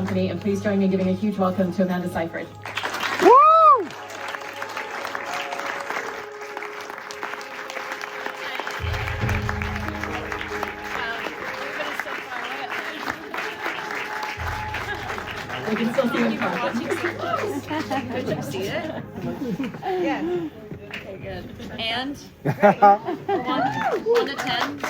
company, and please join me in giving a huge welcome to Amanda Seyfried. Woo! We can still see you in front. Could you see it? Yeah. Okay, good. And? 1 to 10?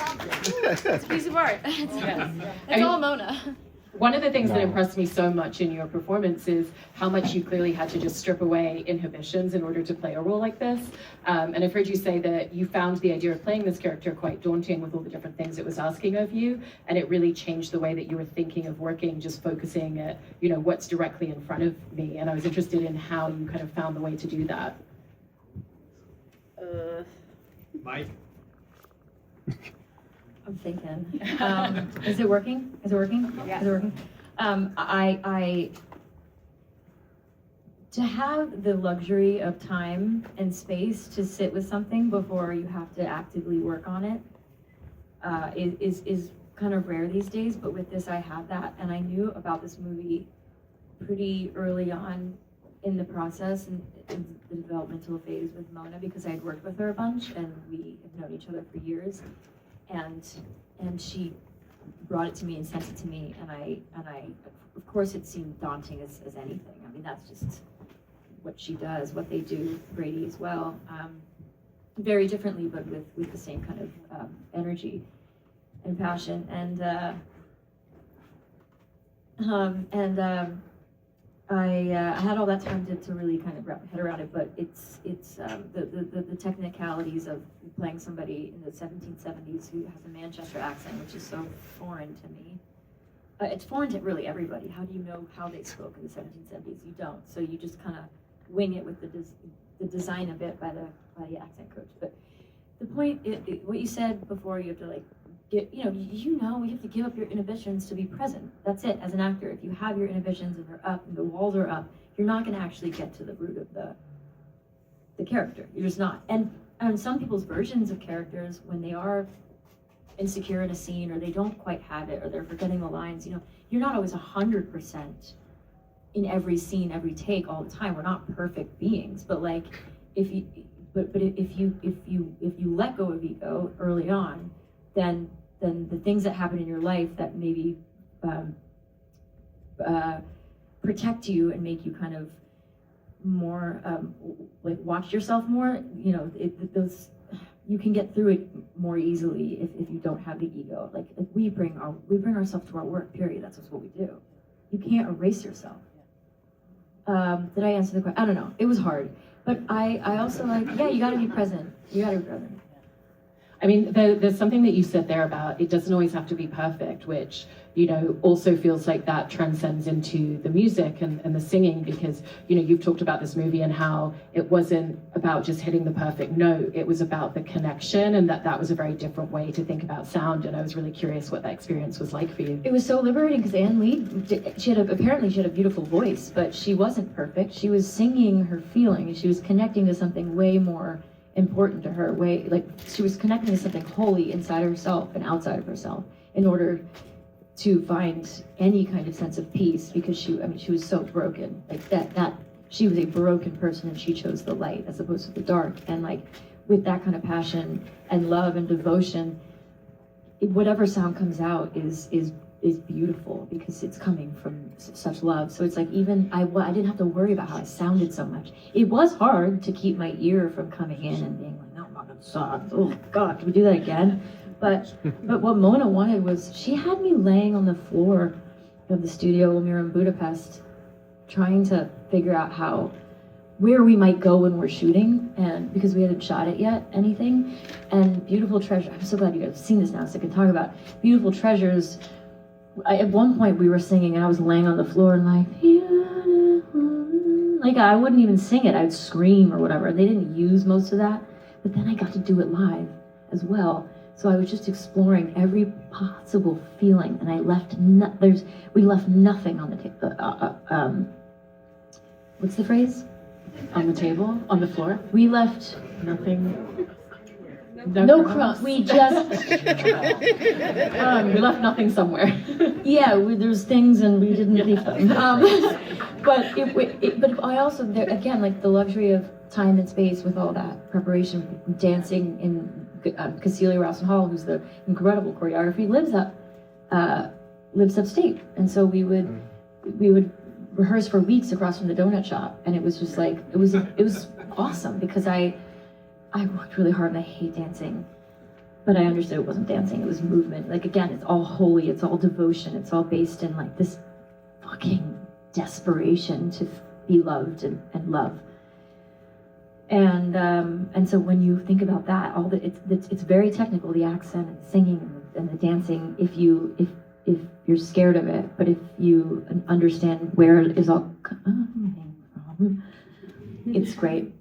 It's a piece of art. It's all Mona. One of the things that impressed me so much in your performance is how much you clearly had to just strip away inhibitions in order to play a role like this. And I've heard you say that you found the idea of playing this character quite daunting with all the different things it was asking of you, and it really changed the way that you were thinking of working, just focusing at, you know, what's directly in front of me. And I was interested in how you kind of found the way to do that. Mike? I'm thinking. Is it working? Is it working? Yeah. Is it working? To have the luxury of time and space to sit with something before you have to actively work on it is kind of rare these days. But with this, I have that, and I knew about this movie pretty early on in the process and in the developmental phase with Mona, because I had worked with her a bunch and we have known each other for years. And she brought it to me and sent it to me, and I of course it seemed daunting as anything. I mean, that's just what she does, what they do, Brady as well, very differently, but with the same kind of energy and passion. I had all that time to really kind of wrap my head around it, but it's the technicalities of playing somebody in the 1770s who has a Manchester accent, which is so foreign to me. It's foreign to really everybody. How do you know how they spoke in the 1770s? You don't. So you just kind of wing it with the design of it by the accent coach. But the point, what you said before, you have to like. You have to give up your inhibitions to be present. That's it. As an actor, if you have your inhibitions and they're up and the walls are up, you're not going to actually get to the root of the character. You're just not. And some people's versions of characters, when they are insecure in a scene or they don't quite have it or they're forgetting the lines, you're not always 100% in every scene, every take, all the time. We're not perfect beings, but like if you let go of ego early on, then the things that happen in your life that maybe protect you and make you kind of more like watch yourself more, those you can get through it more easily if you don't have the ego. Like if we bring ourselves to our work, period. That's just what we do. You can't erase yourself. Did I answer the question? I don't know. It was hard, but I also you got to be present. You got to be present. I mean, there's something that you said there about it doesn't always have to be perfect, which, also feels like that transcends into the music and the singing, because, you've talked about this movie and how it wasn't about just hitting the perfect note. It was about the connection, and that was a very different way to think about sound. And I was really curious what that experience was like for you. It was so liberating because Ann Lee, apparently she had a beautiful voice, but she wasn't perfect. She was singing her feelings. She was connecting to something way more important to her, she was connecting to something holy inside herself and outside of herself in order to find any kind of sense of peace, because she was so broken, that she was a broken person and she chose the light as opposed to the dark. And with that kind of passion and love and devotion, whatever sound comes out is beautiful because it's coming from such love. So it's like, even I didn't have to worry about how I sounded so much. It was hard to keep my ear from coming in and being like, no, I'm not gonna suck. Oh God, can we do that again? But what Mona wanted was, she had me laying on the floor of the studio when we were in Budapest, trying to figure out where we might go when we're shooting, and because we hadn't shot it yet, anything. And Beautiful Treasure, I'm so glad you guys have seen this now so I can talk about Beautiful Treasures. At one point we were singing and I was laying on the floor and I wouldn't even sing it, I'd scream or whatever. They didn't use most of that, but then I got to do it live as well. So I was just exploring every possible feeling, and I left we left nothing on the table. What's the phrase? On the table? On the floor? We left Nothing. No crumbs. We just we left nothing somewhere. there's things and we didn't leave them. But I also again like the luxury of time and space with all that preparation, dancing in Cecilia Rowson Hall, who's the incredible choreography, lives upstate, and so we would rehearse for weeks across from the donut shop, and it was just like it was awesome because I worked really hard and I hate dancing, but I understood it wasn't dancing, it was movement. Like again, it's all holy, it's all devotion, it's all based in like this fucking desperation to be loved and love. And so when you think about that, it's very technical, the accent and singing and the dancing. If you're scared of it, but if you understand where it is all coming from, it's great.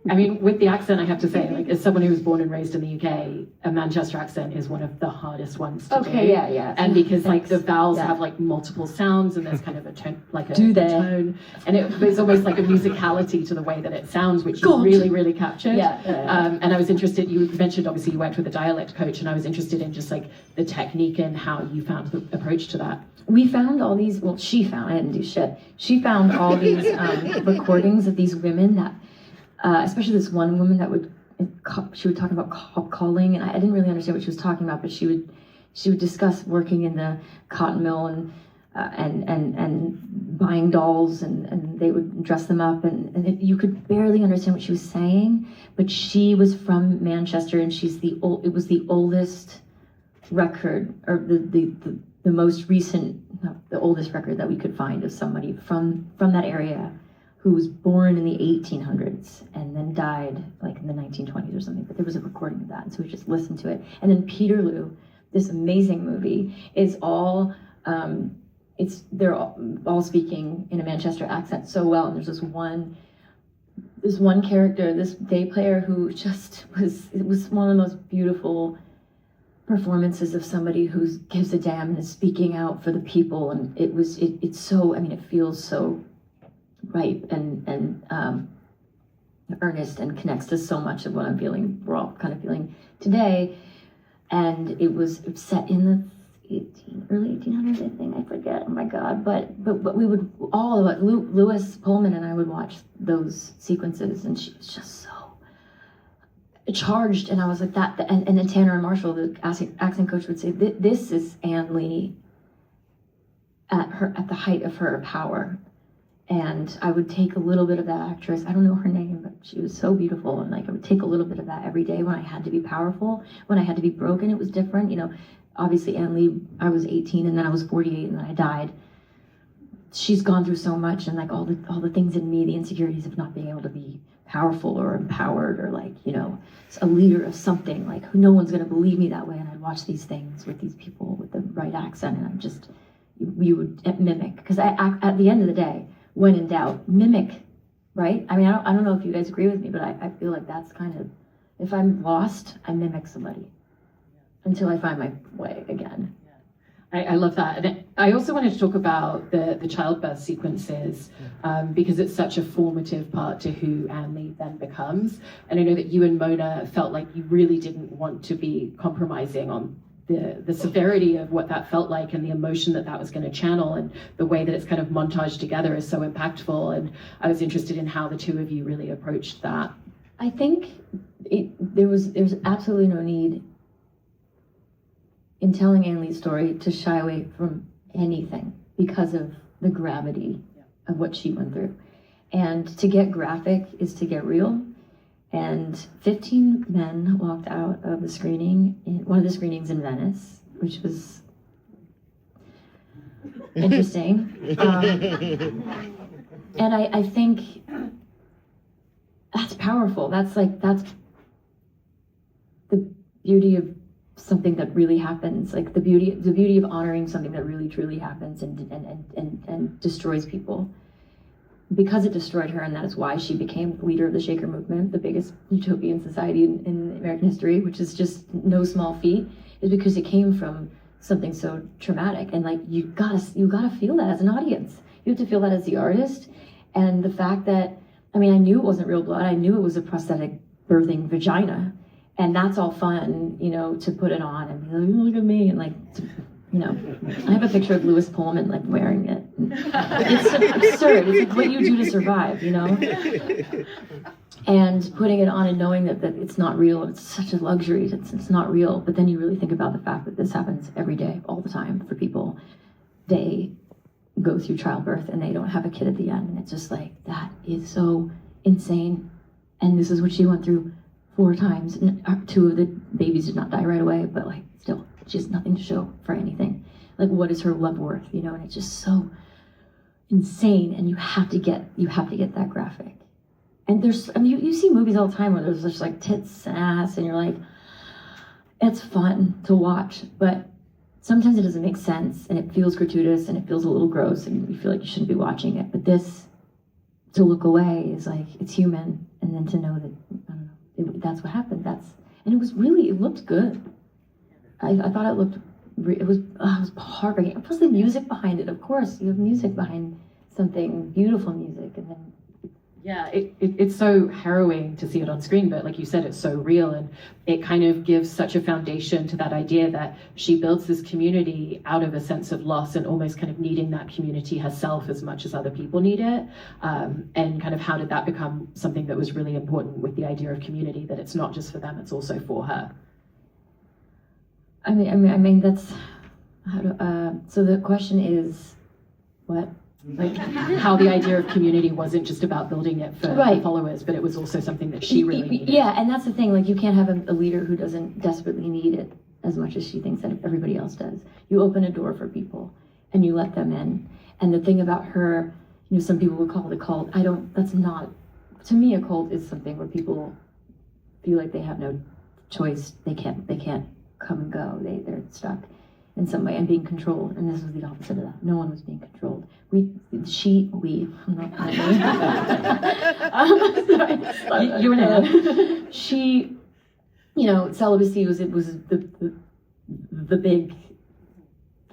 I mean, with the accent, I have to say, like, as someone who was born and raised in the UK, a Manchester accent is one of the hardest ones to do. Yeah. And because, like, the vowels have, like, multiple sounds, and there's kind of a tone, like a tone. And there's almost, like, a musicality to the way that it sounds, which you really, really captured. And I was interested, you mentioned, obviously, you worked with a dialect coach, and I was interested in just, like, the technique and how you found the approach to that. We found all these, she found, I didn't do shit. She found all these recordings of these women that, especially this one woman she would talk about calling, and I didn't really understand what she was talking about, but she would discuss working in the cotton mill and buying dolls, and they would dress them up, and you could barely understand what she was saying, but she was from Manchester, and it was the oldest record, or the most recent, the oldest record that we could find of somebody from that area, who was born in the 1800s and then died like in the 1920s or something, but there was a recording of that, and so we just listened to it. And then Peterloo, this amazing movie, is all, they're all speaking in a Manchester accent so well, and there's this one character, this day player, who it was one of the most beautiful performances of somebody who gives a damn and is speaking out for the people, and it's so, I mean, it feels so ripe and earnest, and connects to so much of what I'm feeling, we're all kind of feeling today. And it was set in the early 1800s, I think, I forget, oh my god, but we would all, Lewis Pullman and I would watch those sequences, and she was just so charged, and I was like that, and then Tanner and Marshall, the accent coach, would say, this is Anne Lee at the height of her power. And I would take a little bit of that actress, I don't know her name, but she was so beautiful, and like I would take a little bit of that every day when I had to be powerful. When I had to be broken, it was different. You know, obviously Anne Lee, I was 18 and then I was 48 and then I died. She's gone through so much, and like all the things in me, the insecurities of not being able to be powerful or empowered or like, you know, a leader of something, like no one's gonna believe me that way. And I'd watch these things with these people with the right accent, and you would mimic, because at the end of the day, when in doubt, mimic, right? I mean, I don't know if you guys agree with me, but I feel like that's kind of, if I'm lost, I mimic somebody until I find my way again. I love that. And I also wanted to talk about the childbirth sequences, because it's such a formative part to who Anne Lee then becomes. And I know that you and Mona felt like you really didn't want to be compromising on the severity of what that felt like, and the emotion that was going to channel, and the way that it's kind of montaged together is so impactful. And I was interested in how the two of you really approached that. I think there's absolutely no need in telling Anne Lee's story to shy away from anything because of the gravity of what she went through. And to get graphic is to get real. And 15 men walked out of the screening, in one of the screenings in Venice, which was interesting. And I think that's powerful. That's the beauty of something that really happens, like the beauty of honoring something that really truly happens and destroys people. Because it destroyed her, and that is why she became leader of the Shaker movement, the biggest utopian society in American history, which is just no small feat, is because it came from something so traumatic. And like you gotta feel that as an audience. You have to feel that as the artist. And the fact that, I mean, I knew it wasn't real blood. I knew it was a prosthetic birthing vagina. And that's all fun, you know, to put it on and be like, look at me, and like, you know, I have a picture of Lewis Pullman like wearing it. It's absurd. It's like what you do to survive, you know? And putting it on and knowing that it's not real, it's such a luxury, it's not real. But then you really think about the fact that this happens every day, all the time for people. They go through childbirth and they don't have a kid at the end. And it's just like, that is so insane. And this is what she went through 4 times. And 2 of the babies did not die right away, but like still, she has nothing to show for anything. Like, what is her love worth, you know? And it's just so insane, and you have to get that graphic. And I mean, you see movies all the time where there's just like tits and ass, and you're like, it's fun to watch, but sometimes it doesn't make sense, and it feels gratuitous, and it feels a little gross, and you feel like you shouldn't be watching it. But this, to look away, is like, it's human, and then to know that, I don't know, that's what happened. And it looked good. I thought it looked, it was heartbreaking. Plus the music behind it, of course, you have music behind something, beautiful music, and then. Yeah, it's so harrowing to see it on screen, but like you said, it's so real, and it kind of gives such a foundation to that idea that she builds this community out of a sense of loss and almost kind of needing that community herself as much as other people need it. And kind of how did that become something that was really important with the idea of community, that it's not just for them, it's also for her. I mean that's so the question is what? Like how the idea of community wasn't just about building it for the followers, but it was also something that she really needed. Yeah, and that's the thing, like you can't have a leader who doesn't desperately need it as much as she thinks that everybody else does. You open a door for people and you let them in. And the thing about her, you know, some people would call it a cult. That's not, to me, a cult is something where people feel like they have no choice. They can't come and go. They're stuck in some way and being controlled. And this was the opposite of that. No one was being controlled. I'm not sorry. You were She, you know, celibacy was the big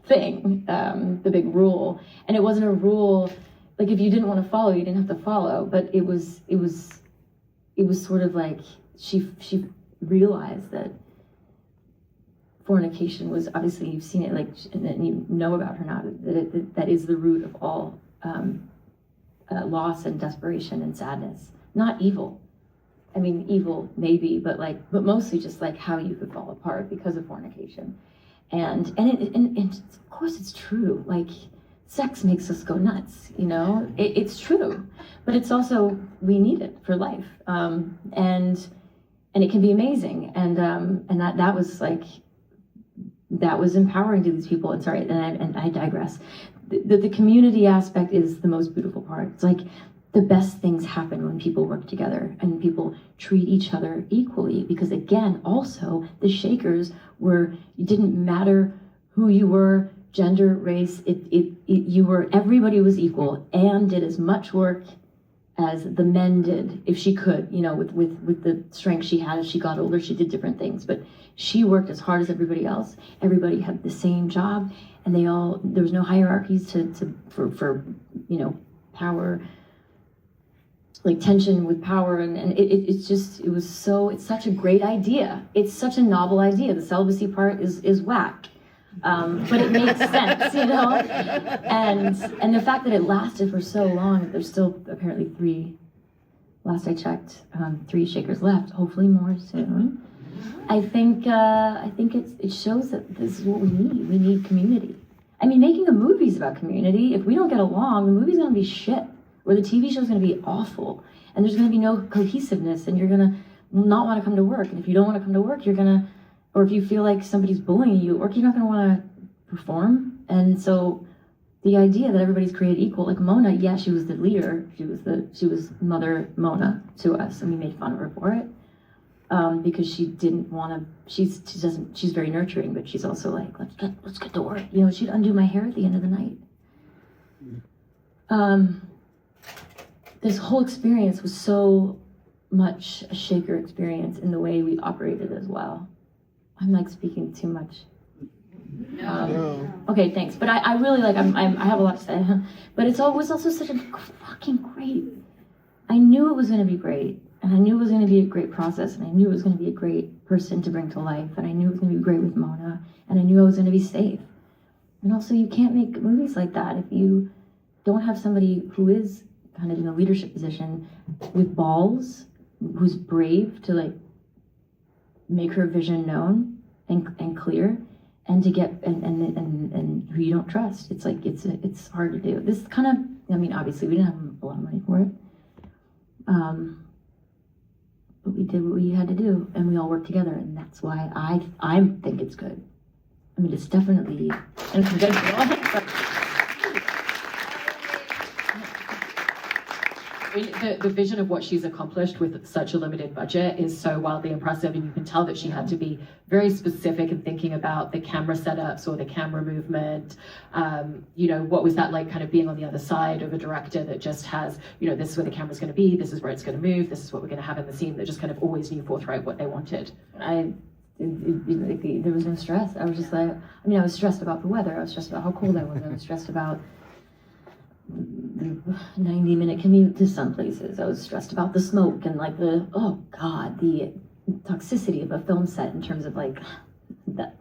thing, the big rule. And it wasn't a rule, like if you didn't want to follow, you didn't have to follow. But it was sort of like she realized that fornication was, obviously you've seen it, like, and you know about her now, that is the root of all loss and desperation and sadness. Not evil. I mean, evil maybe, but mostly just like how you could fall apart because of fornication. And of course it's true. Like, sex makes us go nuts, you know? It's true, but it's also, we need it for life. And it can be amazing. And that was like, that was empowering to these people. And sorry, and I digress. The community aspect is the most beautiful part. It's like the best things happen when people work together and people treat each other equally. Because again, also the Shakers it didn't matter who you were, gender, race. Everybody was equal and did as much work as the men did, if she could, you know, with the strength she had. As she got older, she did different things, but she worked as hard as everybody else. Everybody had the same job, and there was no hierarchies for you know, power, like tension with power, and it's such a great idea. It's such a novel idea. The celibacy part is whack. But it makes sense, you know? And the fact that it lasted for so long, there's still apparently 3, last I checked, 3 Shakers left, hopefully more soon. I think it shows that this is what we need. We need community. I mean, making a movie is about community. If we don't get along, the movie's gonna be shit, or the TV show's gonna be awful, and there's gonna be no cohesiveness, and you're gonna not wanna come to work. And if you don't wanna come to work, or if you feel like somebody's bullying you, or you're not going to want to perform. And so the idea that everybody's created equal, like Mona, yeah, she was the leader. She was Mother Mona to us, and we made fun of her for it because she didn't want to. She's very nurturing, but she's also like, let's get to work. You know, she'd undo my hair at the end of the night. This whole experience was so much a Shaker experience in the way we operated as well. I'm like speaking too much. No. Okay, thanks. But I really like, I have a lot to say. But it was also such a fucking great, I knew it was going to be great. And I knew it was going to be a great process, and I knew it was going to be a great person to bring to life, and I knew it was going to be great with Mona, and I knew I was going to be safe. And also, you can't make movies like that if you don't have somebody who is kind of in a leadership position with balls, who's brave to like make her vision known and clear, and to get and who you don't trust. It's like it's hard to do. This kind of, I mean, obviously we didn't have a lot of money for it, but we did what we had to do, and we all worked together, and that's why I think it's good. I mean, it's definitely, and it's good for all. I mean, the vision of what she's accomplished with such a limited budget is so wildly impressive, and you can tell that she had to be very specific in thinking about the camera setups or the camera movement. You know, what was that like, kind of being on the other side of a director that just has, you know, this is where the camera's going to be, this is where it's going to move, this is what we're going to have in the scene, that just kind of always knew forthright what they wanted. There was no stress. I was just like, I mean, I was stressed about the weather. I was stressed about how cold I was stressed about the 90-minute commute to some places. I was stressed about the smoke and like the toxicity of a film set in terms of like the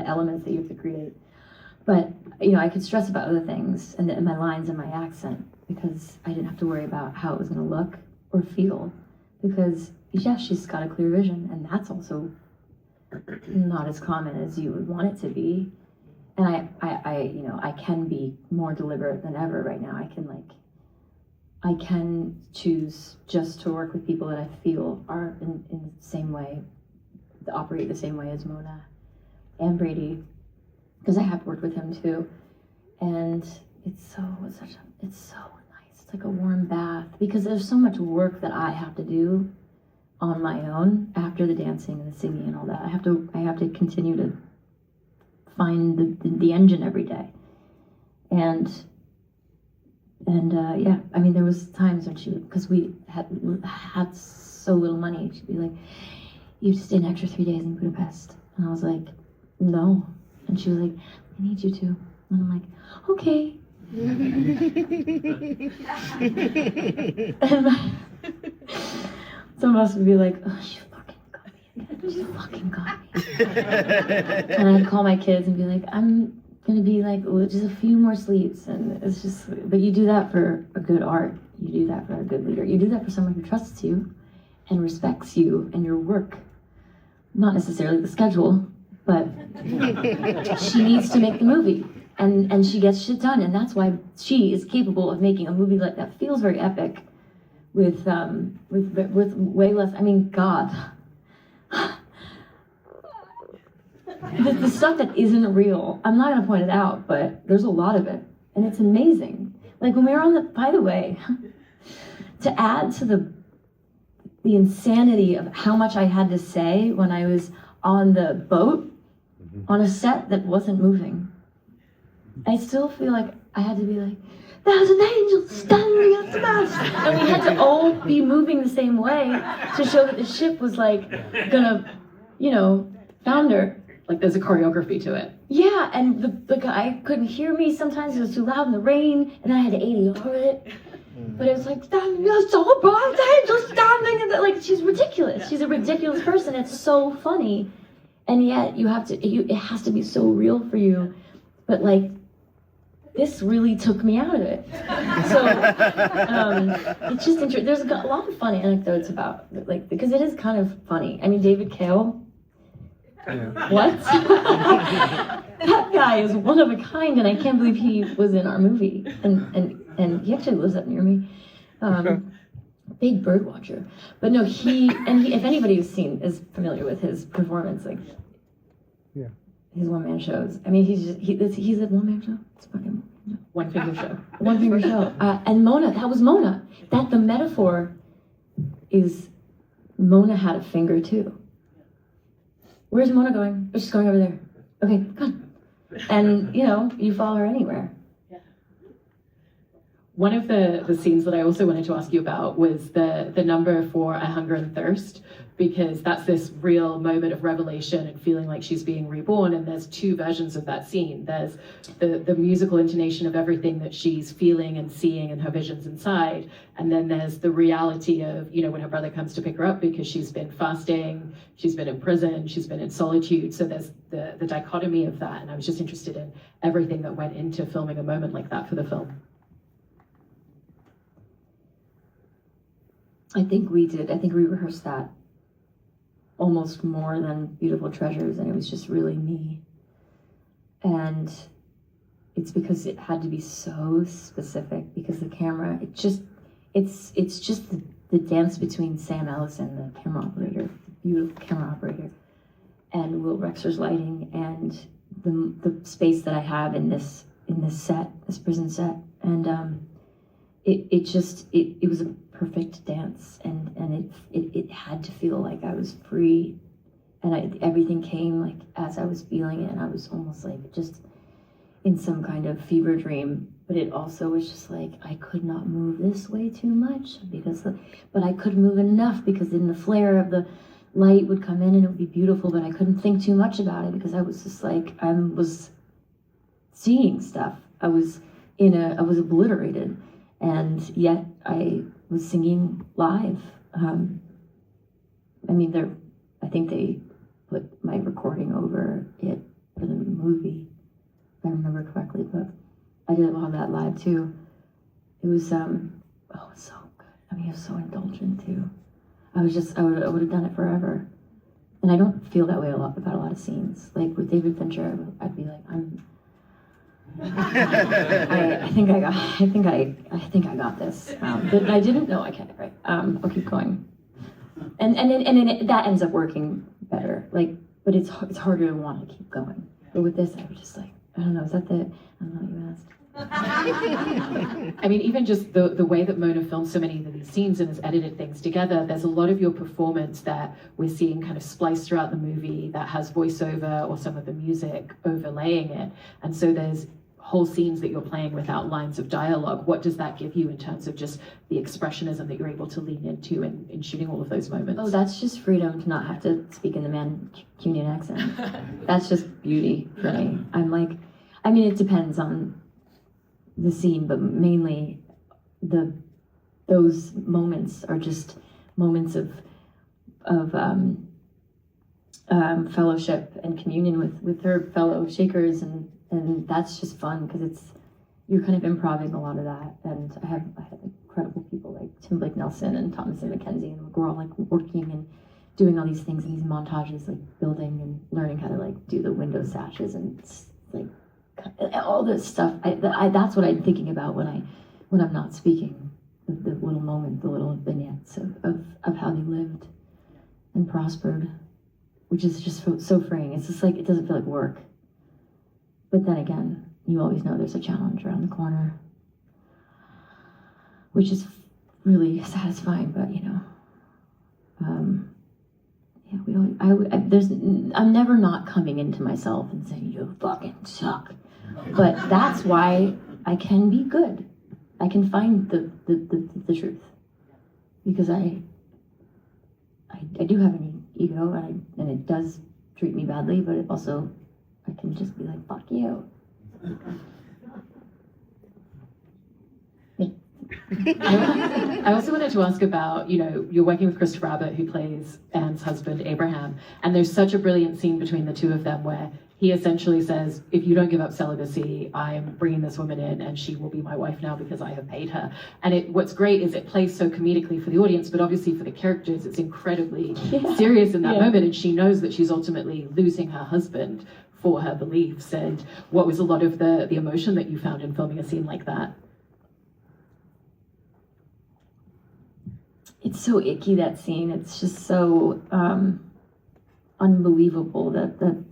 elements that you have to create. But you know, I could stress about other things and my lines and my accent, because I didn't have to worry about how it was going to look or feel, because yeah, she's got a clear vision, and that's also not as common as you would want it to be. And I can be more deliberate than ever right now. I can choose just to work with people that I feel are in the same way, that operate the same way as Mona and Brady, because I have worked with him too. And it's so nice. It's like a warm bath, because there's so much work that I have to do on my own after the dancing and the singing and all that. I have to continue to find the engine every day, and yeah, I mean, there was times when because we had so little money, she'd be like, "You have to stay an extra 3 days in Budapest," and I was like, "No," and she was like, "I need you to," and I'm like, "Okay." And some of us would be like, "Oh, she fucking got me. And I'd call my kids and be like, "I'm gonna be like, just a few more sleeps," and it's just, but you do that for a good art, you do that for a good leader, you do that for someone who trusts you and respects you and your work, not necessarily the schedule, but she needs to make the movie, and she gets shit done, and that's why she is capable of making a movie like that feels very epic with way less, I mean, God. The stuff that isn't real, I'm not going to point it out, but there's a lot of it, and it's amazing. Like when we were on by the way, to add to the insanity of how much I had to say when I was on the boat, on a set that wasn't moving, I still feel like I had to be like, "There's an angel standing at the mast," and we had to all be moving the same way to show that the ship was like gonna, you know, founder. Like there's a choreography to it. Yeah, and the guy couldn't hear me. Sometimes it was too loud in the rain, and then I had to ADR it. But it was like, "You're so bright, angel standing," and like, she's ridiculous. She's a ridiculous person. It's so funny, and yet you have to. It has to be so real for you. But like, this really took me out of it. So it's just interesting. There's a lot of funny anecdotes about like, because it is kind of funny. I mean, David Cale. Yeah. What? That guy is one of a kind, and I can't believe he was in our movie. And he actually lives up near me. Big bird watcher. But no, he, if anybody is familiar with his performance, like, yeah, his one-man shows. I mean, he's a one-man show. It's fucking one finger show. One finger show. And Mona, that was Mona. That the metaphor is Mona had a finger too. Where's Mona going? Oh, she's going over there. Okay, come on. And, you know, you follow her anywhere. Yeah. One of the scenes that I also wanted to ask you about was the number for A Hunger and Thirst, because that's this real moment of revelation and feeling like she's being reborn. And there's two versions of that scene. There's the musical intonation of everything that she's feeling and seeing and her visions inside. And then there's the reality of, you know, when her brother comes to pick her up because she's been fasting, she's been in prison, she's been in solitude. So there's the dichotomy of that. And I was just interested in everything that went into filming a moment like that for the film. I think we rehearsed that almost more than Beautiful Treasures, and it was just really me. And it's because it had to be so specific, because the camera, it's just the dance between Sam Ellison, the camera operator, the beautiful camera operator, and Will Rexer's lighting, and the space that I have in this set, this prison set. And it was a perfect dance, and it had to feel like I was free, and everything came like as I was feeling it, and I was almost like just in some kind of fever dream. But it also was just like I could not move this way too much, but I could move enough, because in the flare of the light would come in and it would be beautiful, but I couldn't think too much about it, because I was just like, I was seeing stuff. I was obliterated, and yet I was singing live. I think they put my recording over it for the movie, if I remember correctly, but I did a lot of that live too. It was, so good. I mean, it was so indulgent too. I would have done it forever. And I don't feel that way about a lot of scenes. Like with David Fincher, I'd be like, I think I got this. But I didn't know I can't, right? I'll keep going. And then that ends up working better. Like, but it's harder to want to keep going. But with this, I was just like, I don't know, I don't know what you asked. I mean, even just the way that Mona filmed so many of these scenes and has edited things together, there's a lot of your performance that we're seeing kind of spliced throughout the movie that has voiceover or some of the music overlaying it. And so there's whole scenes that you're playing without lines of dialogue. What does that give you in terms of just the expressionism that you're able to lean into in shooting all of those moments? Oh, that's just freedom to not have to speak in the Mancunian accent. That's just beauty for me. It depends on the scene, but mainly those moments are just moments of fellowship and communion with her fellow Shakers, and that's just fun, because you're kind of improvising a lot of that. And I have incredible people like Tim Blake Nelson and Thomas and Mackenzie, and we're all like working and doing all these things in these montages, like building and learning how to like do the window sashes and like all this stuff. That's what I'm thinking about when I'm not speaking. The little moment, the little vignettes of how they lived and prospered, which is just so freeing. It's just like, it doesn't feel like work. But then again, you always know there's a challenge around the corner, which is really satisfying. But I'm never not coming into myself and saying you fucking suck. But that's why I can be good. I can find the truth, because I do have an ego, and it does treat me badly, but it also, I can just be like, fuck you. I also wanted to ask about, you're working with Christopher Abbott, who plays Anne's husband, Abraham, and there's such a brilliant scene between the two of them where he essentially says, if you don't give up celibacy, I'm bringing this woman in and she will be my wife now because I have paid her. And what's great is it plays so comedically for the audience, but obviously for the characters, it's incredibly serious in that moment. And she knows that she's ultimately losing her husband for her beliefs. And what was a lot of the emotion that you found in filming a scene like that? It's so icky, that scene. It's just so unbelievable that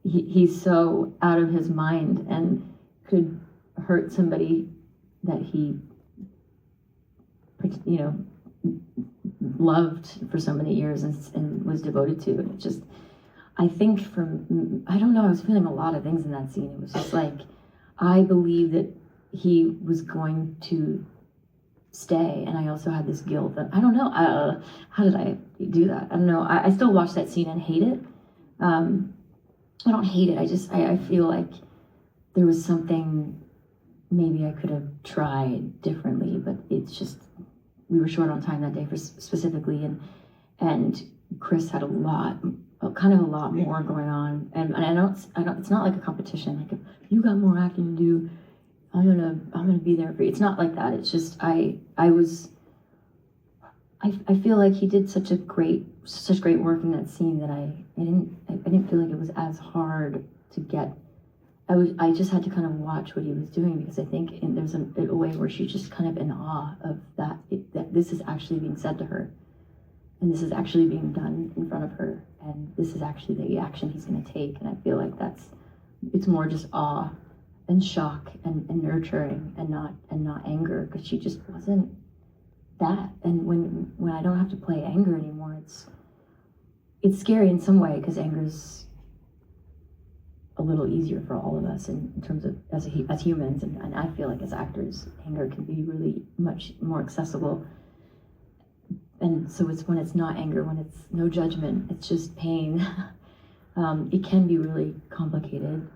he's so out of his mind and could hurt somebody that he, loved for so many years and was devoted to. And it just, I think I don't know, I was feeling a lot of things in that scene. It was just like, I believe that he was going to stay, and I also had this guilt that I don't know, how did I do that? I don't know. I still watch that scene and hate it. I don't hate it. I feel like there was something maybe I could have tried differently, but it's just, we were short on time that day for specifically, and Chris had a lot more going on, and I don't. It's not like a competition. Like, if you got more acting to do, I'm gonna be there for you. It's not like that. It's just I feel like he did such great work in that scene that I didn't feel like it was as hard to get. I just had to kind of watch what he was doing, because I think there's a way where she's just kind of in awe of that this is actually being said to her, and this is actually being done in front of her, and this is actually the action he's going to take. And I feel like it's more just awe and shock and nurturing and not anger, because she just wasn't that. And when I don't have to play anger anymore, it's scary in some way, because anger's a little easier for all of us in terms of as humans, and I feel like as actors, anger can be really much more accessible. And so it's when it's not anger, when it's no judgment, it's just pain. It can be really complicated.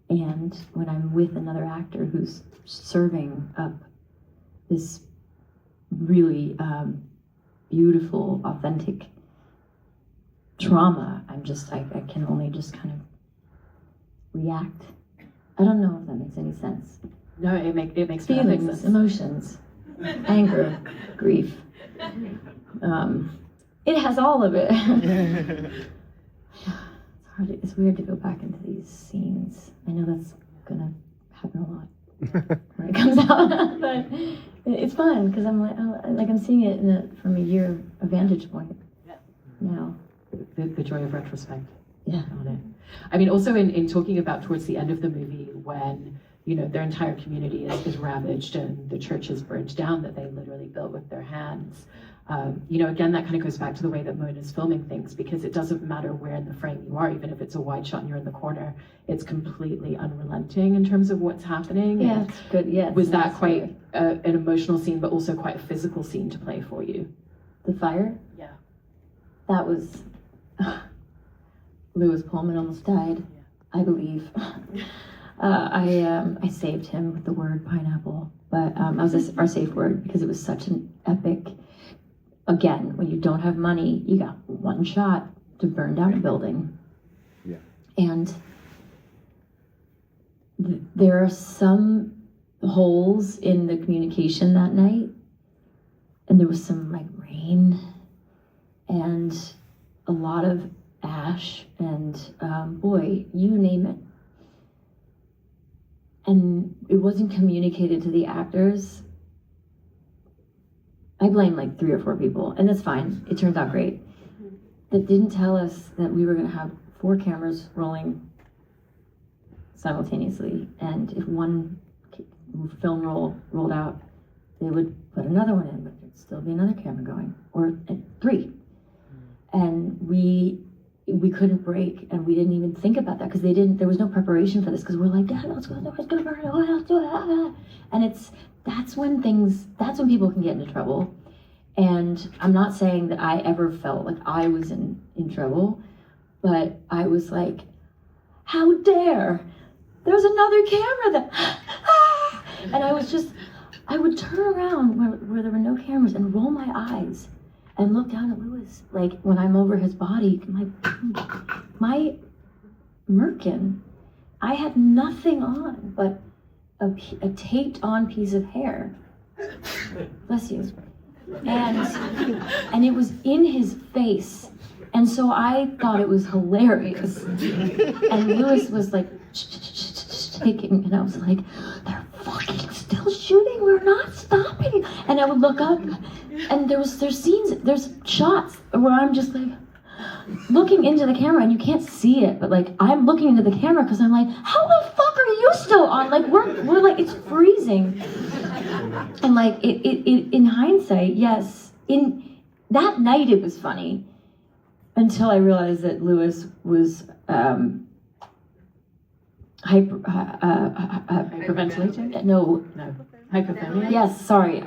And when I'm with another actor who's serving up this really beautiful, authentic trauma, I can only just kind of react. I don't know if that makes any sense. No, it makes feelings, sense. Emotions, anger, grief. It has all of it. It's weird to go back into these scenes. I know that's gonna happen a lot when it comes out, but it's fun because I'm I'm seeing it from a vantage point. Yeah. Now. The joy of retrospect. Yeah. On it. I mean, also in talking about towards the end of the movie, when their entire community is ravaged and the church is burned down that they literally built with their hands. Again, that kind of goes back to the way that Mona's filming things, because it doesn't matter where in the frame you are, even if it's a wide shot and you're in the corner, it's completely unrelenting in terms of what's happening. Yeah, it's good. Yeah. Was that quite an emotional scene, but also quite a physical scene to play for you? The fire? Yeah. That was. Lewis Pullman almost died, I believe. I saved him with the word pineapple, but I was our safe word because it was such an epic. Again, when you don't have money, you got one shot to burn down a building. Yeah. And there are some holes in the communication that night, and there was some rain and a lot of ash and boy, you name it. And it wasn't communicated to the actors. I blame 3 or 4 people, and that's fine. It turned out great. That didn't tell us that we were going to have 4 cameras rolling simultaneously, and if one film rolled out, they would put another one in, but there'd still be another camera going, or 3. And we couldn't break, and we didn't even think about that because there was no preparation for this, because we're like, Dad, let's go burn it, let's do it. And that's when people can get into trouble. And I'm not saying that I ever felt like I was in trouble, but I was like, how dare, there's another camera that, and I would turn around where there were no cameras and roll my eyes and look down at Lewis, when I'm over his body, my merkin, I had nothing on but a taped on piece of hair. Bless you. And it was in his face. And so I thought it was hilarious. And Lewis was shaking, and I was like, they're fucking still shooting, we're not stopping. And I would look up, and there's shots where I'm just looking into the camera, and you can't see it, but I'm looking into the camera because I'm like, how the fuck are you still on? We're it's freezing. And it in hindsight, yes, in that night it was funny until I realized that Lewis was Hyperventilation? No, Hypothermia? yes, sorry,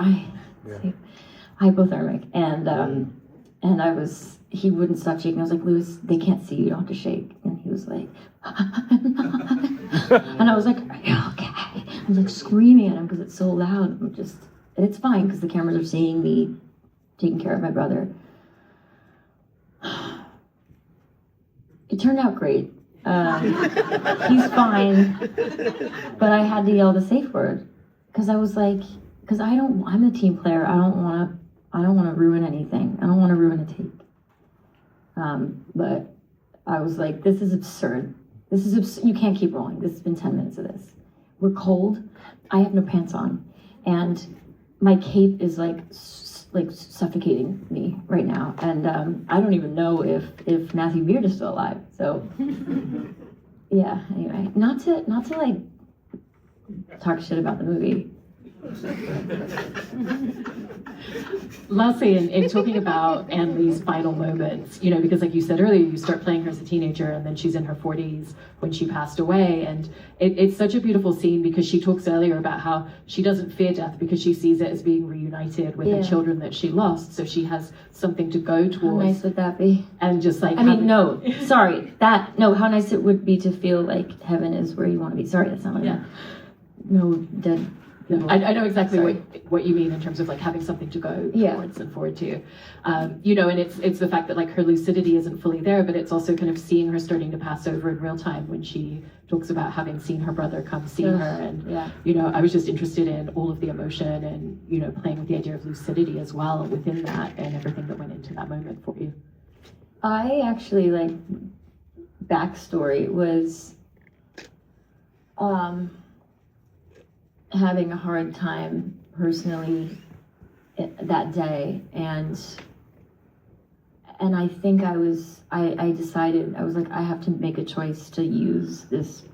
hypothermic, and he wouldn't stop shaking. I was like, Lewis, they can't see you, don't have to shake. And he was like, and I was like, are you okay? I was like screaming at him because it's so loud. And it's fine because the cameras are seeing me taking care of my brother. It turned out great. He's fine, but I had to yell the safe word because I was like, I'm a team player. I don't want to ruin anything. I don't want to ruin a take. But I was like, this is absurd. You can't keep rolling. This has been 10 minutes of this. We're cold. I have no pants on, and my cape is like suffocating me right now. And I don't even know if Matthew Beard is still alive. So yeah. Anyway, not to like talk shit about the movie. Lastly, in talking about Anne Lee's final moments, because like you said earlier, you start playing her as a teenager and then she's in her 40s when she passed away. And it's such a beautiful scene because she talks earlier about how she doesn't fear death because she sees it as being reunited with the children that she lost. So she has something to go towards. How nice would that be? And just like... how nice it would be to feel like heaven is where you want to be. Sorry, that's not what I meant. No dead... I know exactly what you mean in terms of like having something to go towards and forward to, and it's the fact that like her lucidity isn't fully there, but it's also kind of seeing her starting to pass over in real time when she talks about having seen her brother come see her, and I was just interested in all of the emotion and playing with the idea of lucidity as well within that and everything that went into that moment for you. I actually backstory was having a hard time personally that day, and I think I decided, I was like, I have to make a choice to use this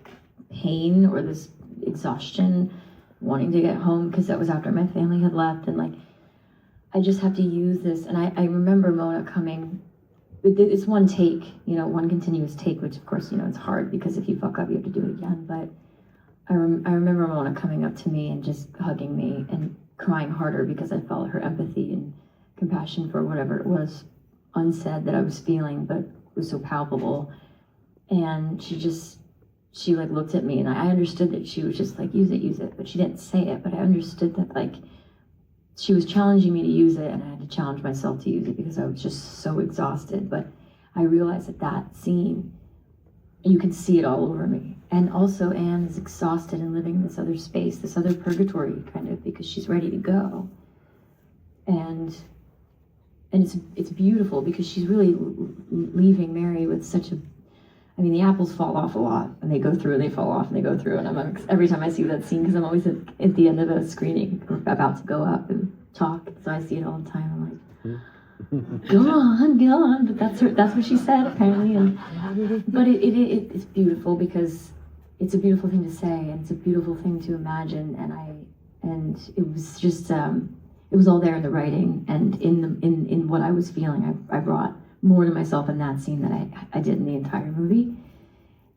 pain or this exhaustion wanting to get home, because that was after my family had left, and like I just have to use this. And I remember Mona coming, it's one take, one continuous take, which of course it's hard because if you fuck up you have to do it again, but I remember Mona coming up to me and just hugging me and crying harder because I felt her empathy and compassion for whatever it was unsaid that I was feeling, but was so palpable. And she looked at me, and I understood that she was just like, use it, but she didn't say it, but I understood that like she was challenging me to use it, and I had to challenge myself to use it because I was just so exhausted. But I realized that scene, you can see it all over me. And also Anne is exhausted and living in this other space, this other purgatory kind of, because she's ready to go. And it's beautiful because she's really leaving Mary with such a, the apples fall off a lot, and they go through and they fall off and they go through. And every time I see that scene, because I'm always at the end of a screening, about to go up and talk, so I see it all the time. I'm like, go on, but that's what she said apparently. But it's beautiful because it's a beautiful thing to say, and it's a beautiful thing to imagine, and it was just it was all there in the writing and in what I was feeling. I brought more to myself in that scene than I did in the entire movie,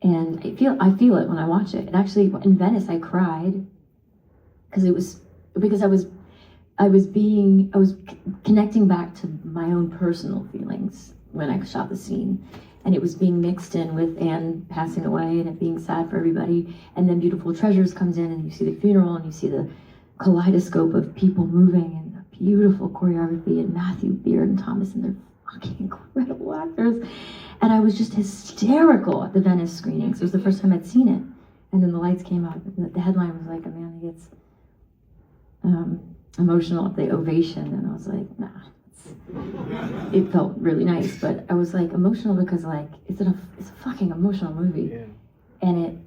and I feel it when I watch it. And actually in Venice I cried because I was connecting back to my own personal feelings when I shot the scene, and it was being mixed in with Anne passing away and it being sad for everybody, and then Beautiful Treasures comes in and you see the funeral and you see the kaleidoscope of people moving and the beautiful choreography and Matthew Beard and Thomas, and they're fucking incredible actors, and I was just hysterical at the Venice screenings. It was the first time I'd seen it, and then the lights came up and the headline was like, Amanda gets emotional at the ovation, and I was like, nah. It felt really nice, but I was like emotional because like it's a fucking emotional movie, and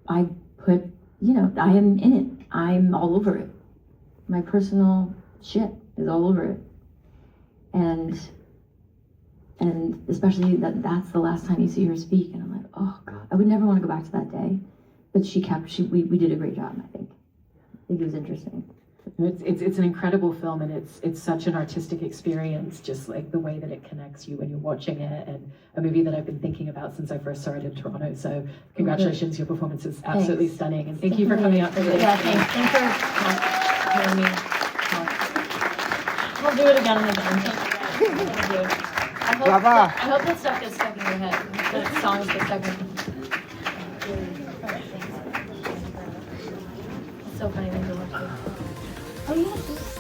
I am in it. I'm all over it. My personal shit is all over it, and especially that's the last time you see her speak, and I'm like, oh god, I would never want to go back to that day, but we did a great job. I think it was interesting. It's an incredible film, and it's such an artistic experience, just like the way that it connects you when you're watching it, and a movie that I've been thinking about since I first saw it in Toronto. So congratulations, your performance is absolutely stunning, and thank you for coming out today. Yeah, thanks for hearing me talk. We'll do it again and again. Thank you. I hope that stuff gets stuck in your head. That songs get stuck in. It's so funny when you watch it. Oh yeah.